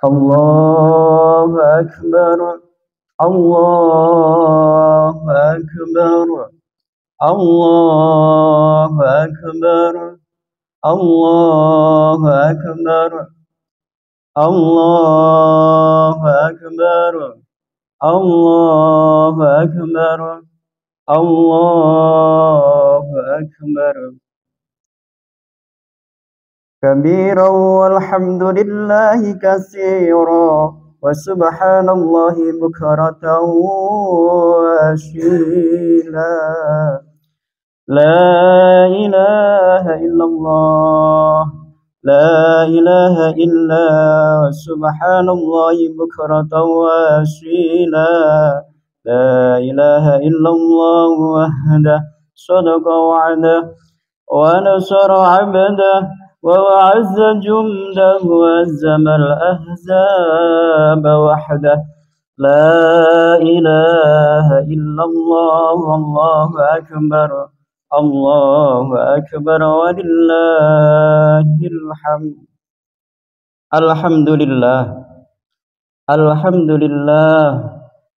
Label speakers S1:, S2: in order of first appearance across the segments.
S1: الله أكبر الله أكبر الله أكبر الله أكبر الله أكبر الله أكبر الله أكبر كبيرا والحمد لله كثيرا وسبحان الله بكرة وأصيلا لا إله إلا الله لا إله إلا سبحان الله بكرة وأصيلا لا إله إلا الله وحده صدق وعده ونصر عبده ووعز جنده وهزم الأحزاب وحده لا إله إلا الله الله أكبر الله أكبر ولله الحمد الحمد لله الحمد لله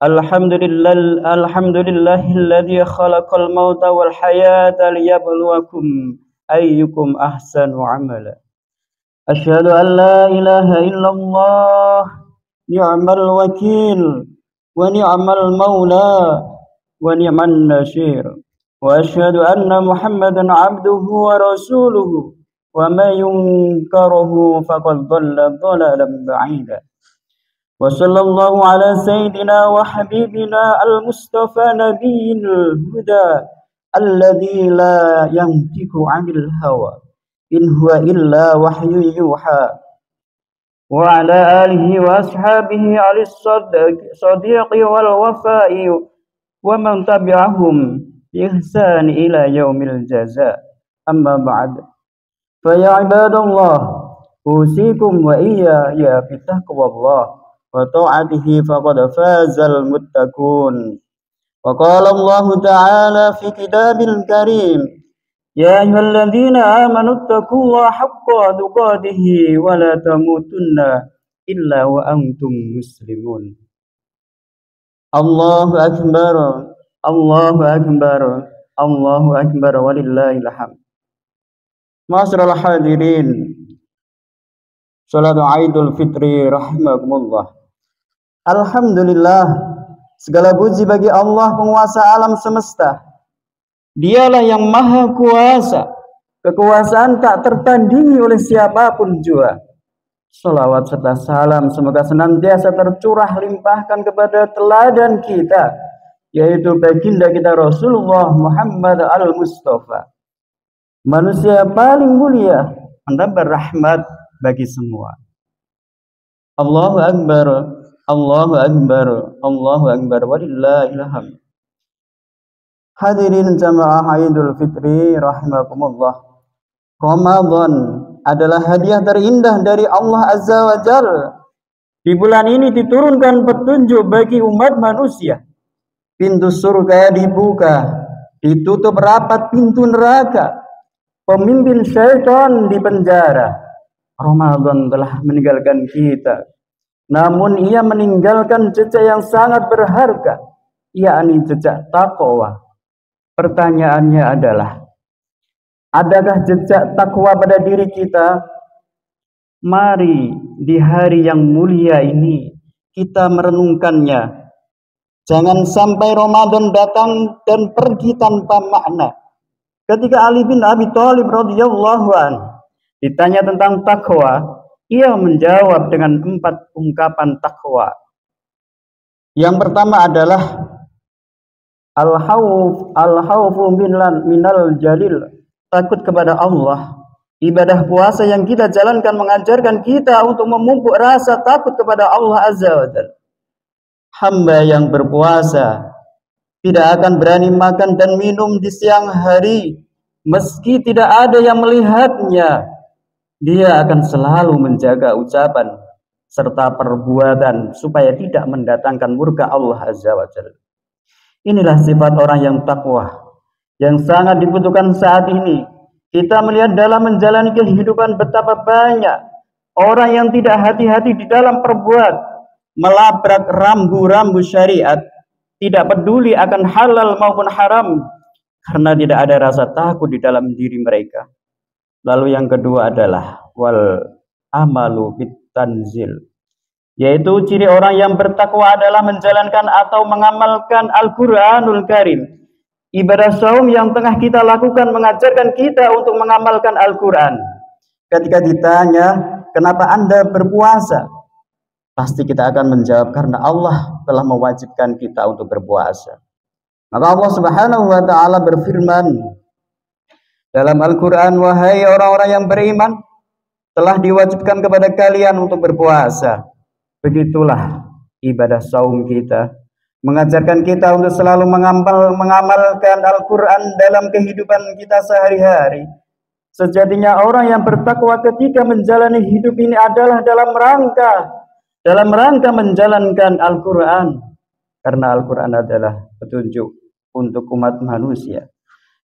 S1: الحمد لله الحمد لله الذي خلق الموت والحياة ليبلوكم أيكم أحسن عملا أشهد أن لا إله إلا الله نعم الوكيل ونعم المولى ونعم النصير وأشهد أن محمدا عبده ورسوله وما ينكره فقد ضل ضلالا بعيدا وصلى الله على سيدنا وحبيبنا المصطفى نبي الهدى الذي لا ينطق عن الهوى إن هو إلا وحي يوحى وعلى آله وأصحابه على الصديق والوفاء ومن تبعهم بإحسان إلى يوم الجزاء أما بعد فيا عباد الله أوصيكم وإياي بتقوى الله وطاعته فقد فاز المتقون وقال الله تعالى في كتاب الكريم يا أيها الذين آمنوا اتقوا الله حق تقاته ولا تموتن إلا وأنتم مسلمون الله أكبر الله أكبر الله أكبر ولله الحمد Ma'asyiral hadirin Salat Idul Fitri rahimakumullah. Alhamdulillah, segala puji bagi Allah penguasa alam semesta. Dialah yang maha kuasa, kekuasaan tak tertandingi oleh siapapun juga. Salawat serta salam semoga senantiasa tercurah limpahkan kepada teladan kita, yaitu baginda kita Rasulullah Muhammad al-Mustafa, manusia paling mulia, mendapat rahmat bagi semua. Allahu Akbar, Allahu Akbar, Allahu Akbar, walillahil hamd. Hadirin jamaah Idul Fitri rahimakumullah. Ramadan adalah hadiah terindah dari Allah Azza wa Jalla. Di bulan ini diturunkan petunjuk bagi umat manusia. Pintu surga dibuka, ditutup rapat pintu neraka. Pemimpin syaitan di penjara. Ramadan telah meninggalkan kita. Namun ia meninggalkan jejak yang sangat berharga, yakni jejak takwa. Pertanyaannya adalah, adakah jejak takwa pada diri kita? Mari di hari yang mulia ini kita merenungkannya. Jangan sampai Ramadan datang dan pergi tanpa makna. Ketika Ali bin Abi Thalib radhiyallahu anhu ditanya tentang takwa, ia menjawab dengan 4 ungkapan takwa. Yang pertama adalah al-khawfu minal jalil, takut kepada Allah. Ibadah puasa yang kita jalankan mengajarkan kita untuk memupuk rasa takut kepada Allah Azza wa Jalla. Hamba yang berpuasa tidak akan berani makan dan minum di siang hari meski tidak ada yang melihatnya. Dia akan selalu menjaga ucapan serta perbuatan supaya tidak mendatangkan murka Allah Azza wa Jalla. Inilah sifat orang yang takwa yang sangat dibutuhkan saat ini. Kita melihat dalam menjalani kehidupan betapa banyak orang yang tidak hati-hati di dalam perbuat, melabrak rambu-rambu syariat, tidak peduli akan halal maupun haram, karena tidak ada rasa takut di dalam diri mereka. Lalu yang kedua adalah wal amalu bitanzil, yaitu ciri orang yang bertakwa adalah menjalankan atau mengamalkan Al-Quranul Karim. Ibadah saum yang tengah kita lakukan mengajarkan kita untuk mengamalkan Al-Quran. Ketika ditanya, kenapa Anda berpuasa? Pasti kita akan menjawab, karena Allah telah mewajibkan kita untuk berpuasa. Maka Allah Subhanahu wa ta'ala berfirman dalam Al-Quran, wahai orang-orang yang beriman, telah diwajibkan kepada kalian untuk berpuasa. Begitulah ibadah saum kita, mengajarkan kita untuk selalu mengamalkan Al-Quran dalam kehidupan kita sehari-hari. Sejatinya orang yang bertakwa ketika menjalani hidup ini adalah dalam rangka menjalankan Al-Quran. Karena Al-Quran adalah petunjuk untuk umat manusia.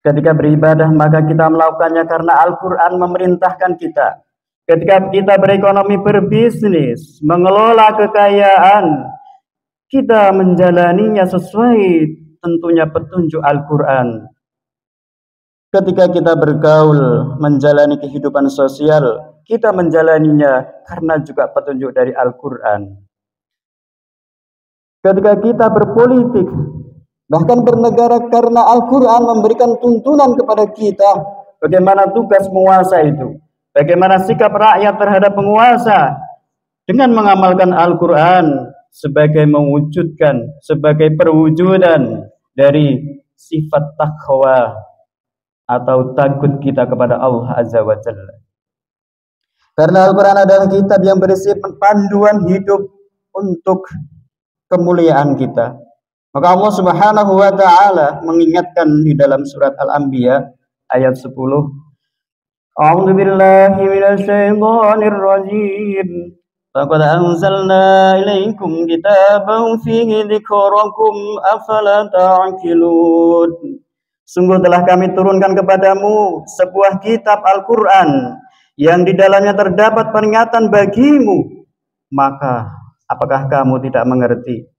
S1: Ketika beribadah maka kita melakukannya karena Al-Quran memerintahkan kita. Ketika kita berekonomi, berbisnis, mengelola kekayaan, kita menjalaninya sesuai tentunya petunjuk Al-Quran. Ketika kita bergaul, menjalani kehidupan sosial, kita menjalaninya karena juga petunjuk dari Al-Quran. Ketika kita berpolitik, bahkan bernegara, karena Al-Quran memberikan tuntunan kepada kita bagaimana tugas penguasa itu, bagaimana sikap rakyat terhadap penguasa, dengan mengamalkan Al-Quran sebagai mewujudkan, sebagai perwujudan dari sifat takwa atau takut kita kepada Allah Azza wa Jalla. Karena Al-Quran adalah kitab yang berisi panduan hidup untuk kemuliaan kita. Maka Allah Subhanahu wa ta'ala mengingatkan di dalam surat Al-Anbiya ayat 10, A'udzu billahi minasyaitonir rajim. Laqad anzalna ilaikum kitaban fihi dzikrakum afala ta'qilun. Sungguh telah kami turunkan kepadamu sebuah kitab Al-Quran yang di dalamnya terdapat peringatan bagimu, maka apakah kamu tidak mengerti?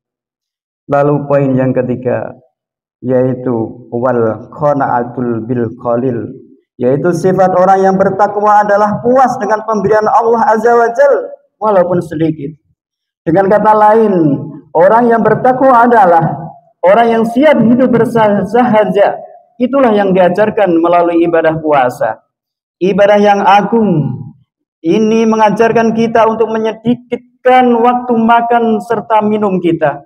S1: Lalu poin yang ketiga, yaitu wal qana'atul bil qalil, yaitu sifat orang yang bertakwa adalah puas dengan pemberian Allah Azza wa Jalla walaupun sedikit. Dengan kata lain, orang yang bertakwa adalah orang yang siap hidup bersahaja. Itulah yang diajarkan melalui ibadah puasa, ibadah yang agung. Ini mengajarkan kita untuk menyedikitkan waktu makan serta minum kita.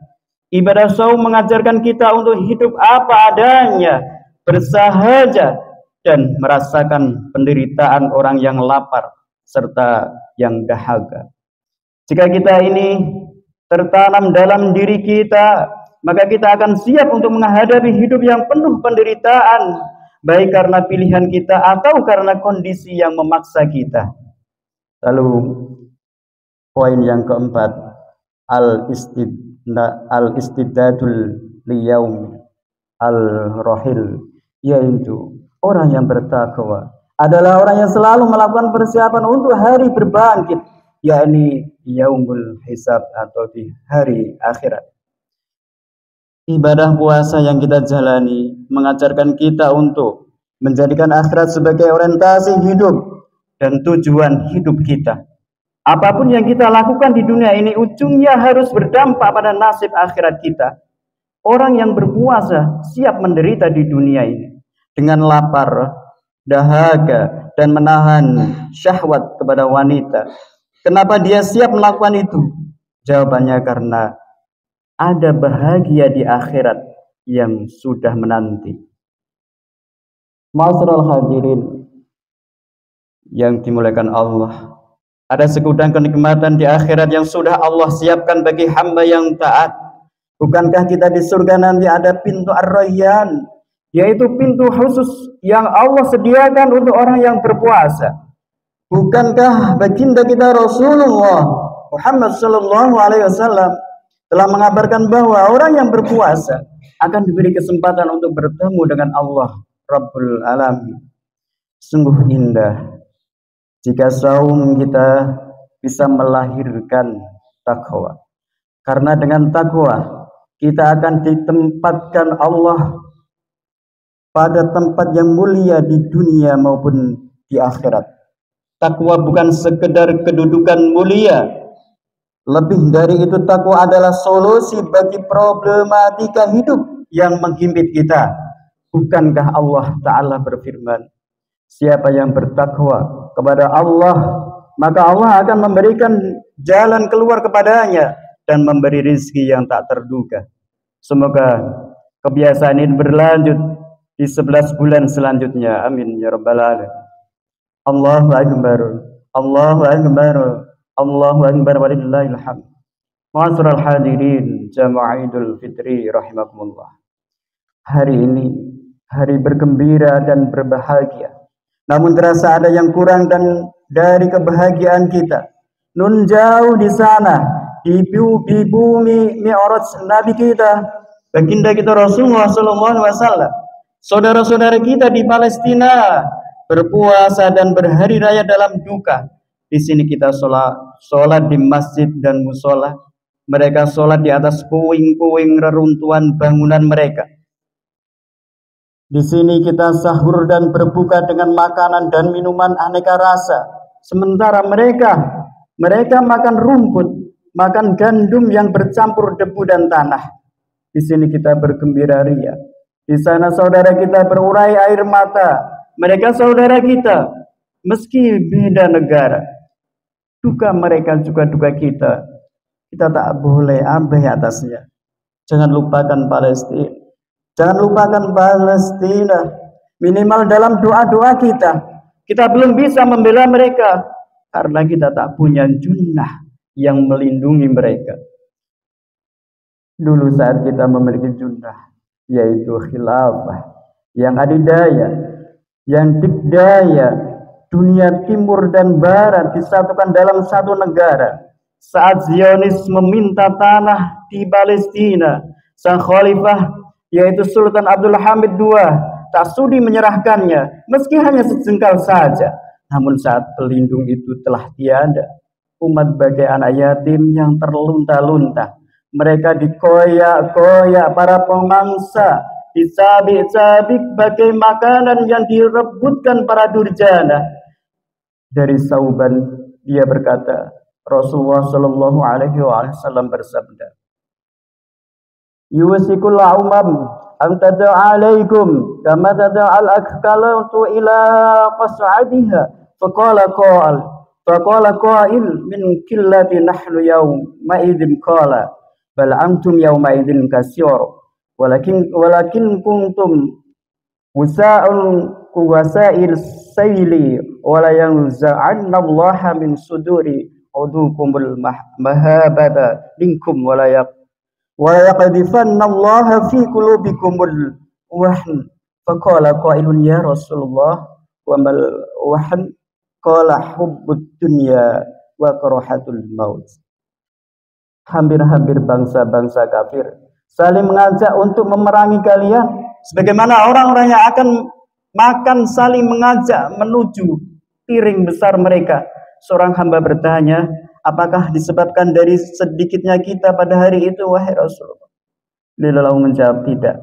S1: Ibadah saum mengajarkan kita untuk hidup apa adanya, bersahaja, dan merasakan penderitaan orang yang lapar serta yang dahaga. Jika kita ini tertanam dalam diri kita, maka kita akan siap untuk menghadapi hidup yang penuh penderitaan, baik karena pilihan kita atau karena kondisi yang memaksa kita. Lalu poin yang keempat, al-istidadul liyaum al-rahil, yaitu orang yang bertakwa adalah orang yang selalu melakukan persiapan untuk hari berbangkit, yakni yaumul hisab atau di hari akhirat. Ibadah puasa yang kita jalani mengajarkan kita untuk menjadikan akhirat sebagai orientasi hidup dan tujuan hidup kita. Apapun yang kita lakukan di dunia ini ujungnya harus berdampak pada nasib akhirat kita. Orang yang berpuasa siap menderita di dunia ini dengan lapar, dahaga, dan menahan syahwat kepada wanita. Kenapa dia siap melakukan itu? Jawabannya karena ada bahagia di akhirat yang sudah menanti. Ma'asyiral hadirin yang dimuliakan Allah, ada segudang kenikmatan di akhirat yang sudah Allah siapkan bagi hamba yang taat. Bukankah kita di surga nanti ada pintu Ar-Rayyan, yaitu pintu khusus yang Allah sediakan untuk orang yang berpuasa? Bukankah baginda kita Rasulullah Muhammad sallallahu alaihi wasallam telah mengabarkan bahwa orang yang berpuasa akan diberi kesempatan untuk bertemu dengan Allah Rabbul Alamin. Sungguh indah jika saum kita bisa melahirkan takwa. Karena dengan takwa kita akan ditempatkan Allah pada tempat yang mulia di dunia maupun di akhirat. Takwa bukan sekedar kedudukan mulia. Lebih dari itu, takwa adalah solusi bagi problematika hidup yang menghimpit kita. Bukankah Allah Ta'ala berfirman, siapa yang bertakwa kepada Allah, maka Allah akan memberikan jalan keluar kepadanya dan memberi rizki yang tak terduga. Semoga kebiasaan ini berlanjut di 11 bulan selanjutnya. Amin ya rabbal alamin. Allahu akbar, Allahu akbar, Allahu akbar walillahil hamd. Ma'asyiral hadirin jamaah Idul Fitri rahimakumullah. Hari ini hari bergembira dan berbahagia. Namun terasa ada yang kurang dan dari kebahagiaan kita. Nun jauh di sana, di bumi Mi'raj Nabi kita, baginda kita Rasulullah sallallahu alaihi wasallam. Saudara-saudara kita di Palestina berpuasa dan berhari raya dalam duka. Di sini kita sholat di masjid dan musola. Mereka sholat di atas puing-puing reruntuhan bangunan mereka. Di sini kita sahur dan berbuka dengan makanan dan minuman aneka rasa. Sementara mereka makan rumput, makan gandum yang bercampur debu dan tanah. Di sini kita bergembira ria. Di sana saudara kita berurai air mata. Mereka saudara kita, meski beda negara. Duka mereka juga duka kita. Kita tak boleh abai atasnya. Jangan lupakan Palestina. Jangan lupakan Palestina. Minimal dalam doa-doa kita. Kita belum bisa membela mereka karena kita tak punya junnah yang melindungi mereka. Dulu saat kita memiliki junnah, yaitu khilafah yang adidaya, yang dikdaya, dunia timur dan barat disatukan dalam satu negara. Saat Zionis meminta tanah di Palestina, sang khalifah yaitu Sultan Abdul Hamid II tak sudi menyerahkannya meski hanya sejengkal saja. Namun saat pelindung itu telah tiada, umat bagai anak yatim yang terlunta-lunta. Mereka dikoyak-koyak para pemangsa, dicabik-cabik bagai makanan yang direbutkan para durjana. Dari Sauban dia berkata, Rasulullah Shallallahu Alaihi Wasallam bersabda, "Yusikul umam an tada'a alaikum kama tada'a al-akkalatu ila qas'adiha." Faqala qail min qillati nahnu yawma idzin qala bal antum yawma idzin katsir walakin kuntum wasa'il sayli wala yanza'anna Allah min suduri udukumul mahabata minkum wala yaqdifanna Allah fi qulubikumul wahn. Faqala qailun ya Rasulullah wa mal wahn qala hubbud dunya wa karahatul maut. Hampir-hampir bangsa-bangsa kafir saling mengajak untuk memerangi kalian, sebagaimana orang-orang yang akan makan saling mengajak menuju piring besar mereka. Seorang hamba bertanya, apakah disebabkan dari sedikitnya kita pada hari itu, wahai Rasulullah? Beliau menjawab, tidak.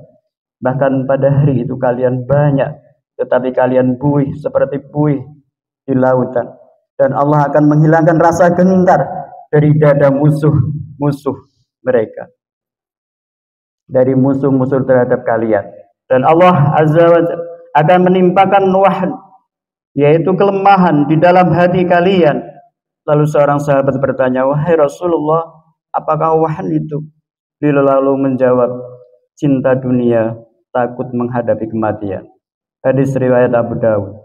S1: Bahkan pada hari itu kalian banyak, tetapi kalian buih seperti buih di lautan. Dan Allah akan menghilangkan rasa gentar dari dada musuh-musuh mereka. Dari musuh-musuh terhadap kalian. Dan Allah Azza wa Jalla akan menimpakan wahn, yaitu kelemahan di dalam hati kalian. Lalu seorang sahabat bertanya, wahai Rasulullah, apakah wahn itu? Beliau lalu menjawab, cinta dunia, takut menghadapi kematian. Hadis riwayat Abu Dawud.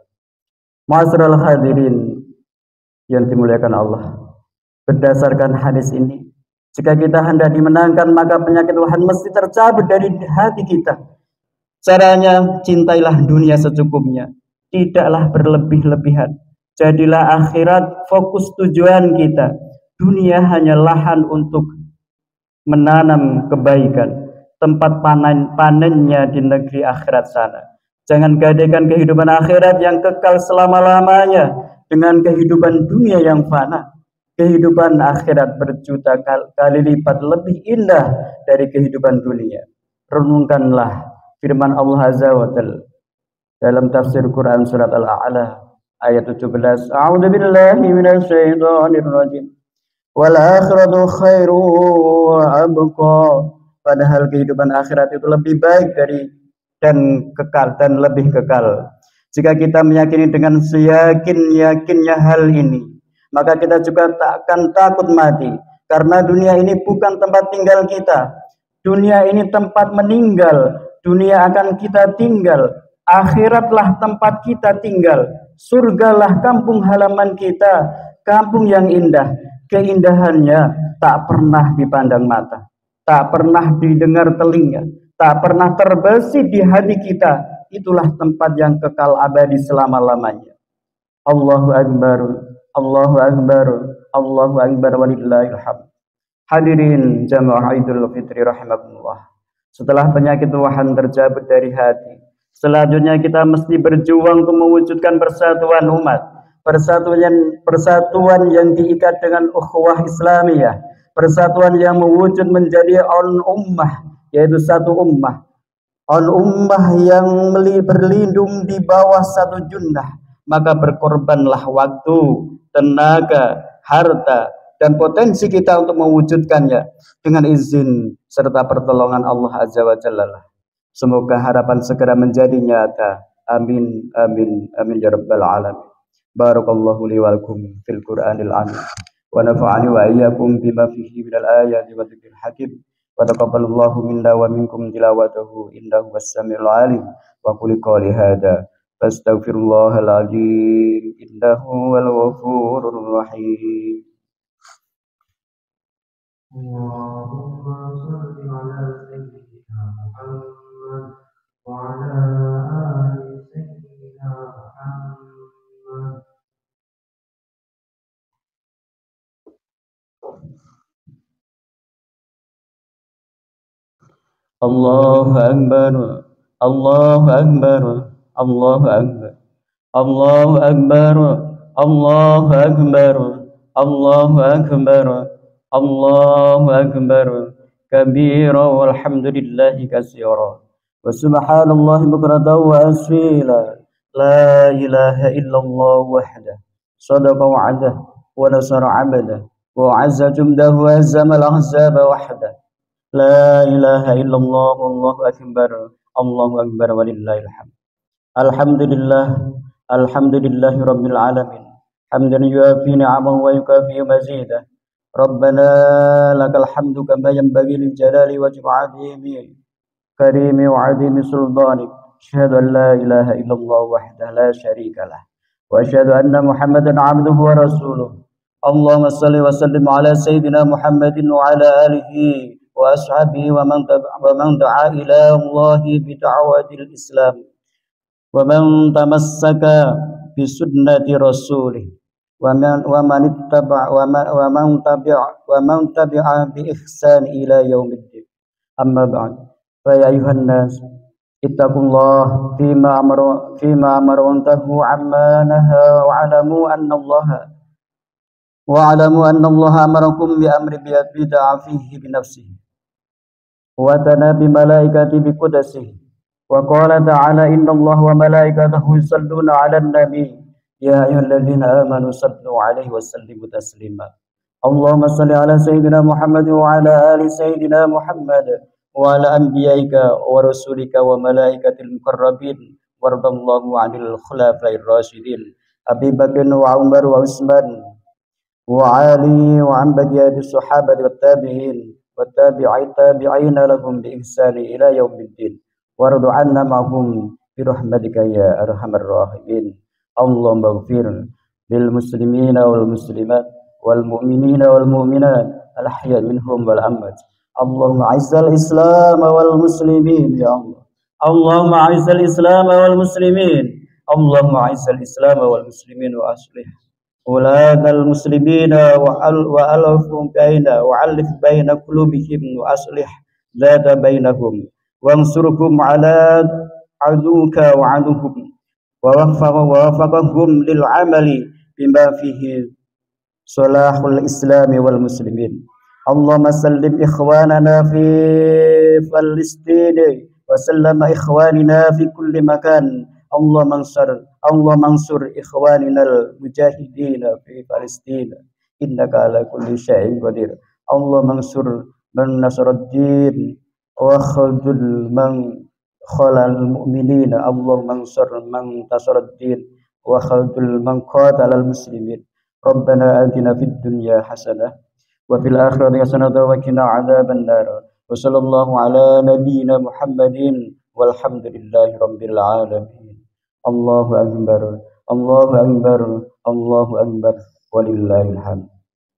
S1: Ma'asyiral hadirin yang dimuliakan Allah. Berdasarkan hadis ini, jika kita hendak dimenangkan, maka penyakit wahn mesti tercabut dari hati kita. Caranya, cintailah dunia secukupnya. Tidaklah berlebih-lebihan. Jadilah akhirat fokus tujuan kita. Dunia hanya lahan untuk menanam kebaikan. Tempat panennya di negeri akhirat sana. Jangan gadaikan kehidupan akhirat yang kekal selama-lamanya dengan kehidupan dunia yang fana. kehidupan akhirat berjuta kali lipat lebih indah dari kehidupan dunia. Renungkanlah firman Allah Azza wa Jalla dalam tafsir Quran surat Al-A'la ayat 17. A'udzu billahi minasyaitonir rajim. Wal akhiratu khairu wa abqa. Padahal kehidupan akhirat itu lebih baik dari dan kekal dan lebih kekal. Jika kita meyakini dengan seyakin-yakinnya hal ini, maka kita juga tak akan takut mati, karena dunia ini bukan tempat tinggal kita. Dunia ini tempat meninggal. Dunia akan kita tinggal. Akhiratlah tempat kita tinggal. Surgalah kampung halaman kita, kampung yang indah. Keindahannya tak pernah dipandang mata, tak pernah didengar telinga, tak pernah terbesit di hati kita. Itulah tempat yang kekal abadi selama-lamanya. Allahu Akbar, Allahu Akbar, Allahu Akbar walillahil hamd. Hadirin jamaah Idul Fitri rahimakumullah. Setelah penyakit wahan terjabut dari hati, selanjutnya kita mesti berjuang untuk mewujudkan persatuan umat. Persatuan yang diikat dengan ukhuwah Islamiyah, persatuan yang mewujud menjadi ummah, yaitu satu ummah. Ummah yang berlindung di bawah satu junnah, maka berkorbanlah waktu, tenaga, harta, dan potensi kita untuk mewujudkannya dengan izin serta pertolongan Allah Azza wa Jalla. Semoga harapan segera menjadi nyata. Amin, amin, amin ya rabbal alamin. Barakallahu li wa lakum fil Qur'anil azim wa nafa'ani wa iyyakum bima fihi minal ayati wa dzikril hakim. Wa taqabbalallahu minna wa minkum tilawatahu innahu was-sami'ul 'alim. Wa qul qawli hadza fastaghfirullahal azim innahu wal ghafurur rahim. Allahumma shalli 'ala sayyidina Muhammad wa 'ala ali sayyidina Muhammad. Allahu Akbar, Allahu Akbar, Allahu Akbar, Allahu Akbar, Allahu Akbar, Allahu Akbar, Allahu Akbar, kabira walhamdulillahi katsira wa subhanallahi bukratan wa asila. La ilaha illallah wahdah sadaqa wa'adah wa nasara 'abdah wa 'azza jumdahu wa hazama al-ahzaba wahdah. La ilaha illallah wallahu akbar, Allahu akbar walillahil hamd. Alhamdulillah, alhamdulillahi rabbil alamin. Hamdan yuafi ni'amahu wa yukafi mazidah. Rabbana lakal hamdu kama yanbaghi lil jalali wa azimi karimi wa azimi sultanik. Asyhadu an la ilaha illallah wahdahu la syarika lah wa asyhadu anna Muhammadan 'abduhu wa rasuluh. Allahumma shalli wa sallim ala sayyidina Muhammadin wa ala alihi wa ashabihi wa man da'a ila Allah bi da'watil Islam wa man tamassaka bi sunnati rasulih wa man tabi'a bi ihsan ila yaumiddin. Amma ba'd. Fa ya ayuhan nas ittaqullah fima amara wa antahu amma naha wa alamu anna Allah amarakum bi amri bid'a fihi bi nafsihi wa tana bi malaikati bi qudsihi wa qala ta'ala inna Allah wa malaikatahu yusalluna 'alan nabi ya ayyuhalladzina amanu sallu 'alaihi wa sallimu taslima. Allahumma shalli 'ala sayyidina Muhammad wa 'ala ali sayyidina Muhammad wa 'ala anbiya'ika wa rasulika wa malaikatil muqarrabin wardallahu 'anil khulafa'ir rasyidin Abi Bakr wa Umar wa Utsman wa Ali wa an baqiyati sahabati wat tabi'in tabi'ina lahum bi ihsani ila yaumiddin wardu anna ma'hum bi rahmatika ya arhamar rahimin. Allahumma ighfir lil muslimina wal muslimat wal mu'minina wal mu'minat al ahya minhum wal amwat. Allahumma a'izzal islam wal muslimin ya Allah. Allahumma a'izzal islam wal muslimin. Allahumma a'izzal islam wal muslimin wa aslih uladal muslimina wa alafum baina wa alif baina qulubihim wa aslih zata bainahum wa ansurhum ala aduka wa aduhum wa wafaqahum lil amali bima fihi salahul Islami wal muslimin. Allahumma sallim ikhwanana fi Palestin wa sallama ikhwanina fi kulli makan. Allah mansur ikhwanina al-mujahidin fi Palestin. Innaka ala kulli syai'in qadir. Allah mansur man nasaraddin wa khudul man khalal mu'minin. Allah mansur man tasaraddin wa khudul man qatalal muslimin. Rabbana atina fid dunya hasanah wa fil akhirati hasanah wa qina adzaban nar. Wa sallallahu ala nabiyyina Muhammadin walhamdulillahi rabbil alamin. Allahu akbar, Allahu akbar, Allahu akbar, walillahil hamd.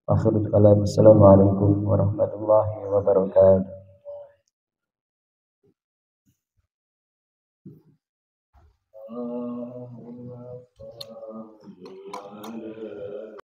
S1: Akhirul kalam. Assalamualaikum warahmatullahi wabarakatuh.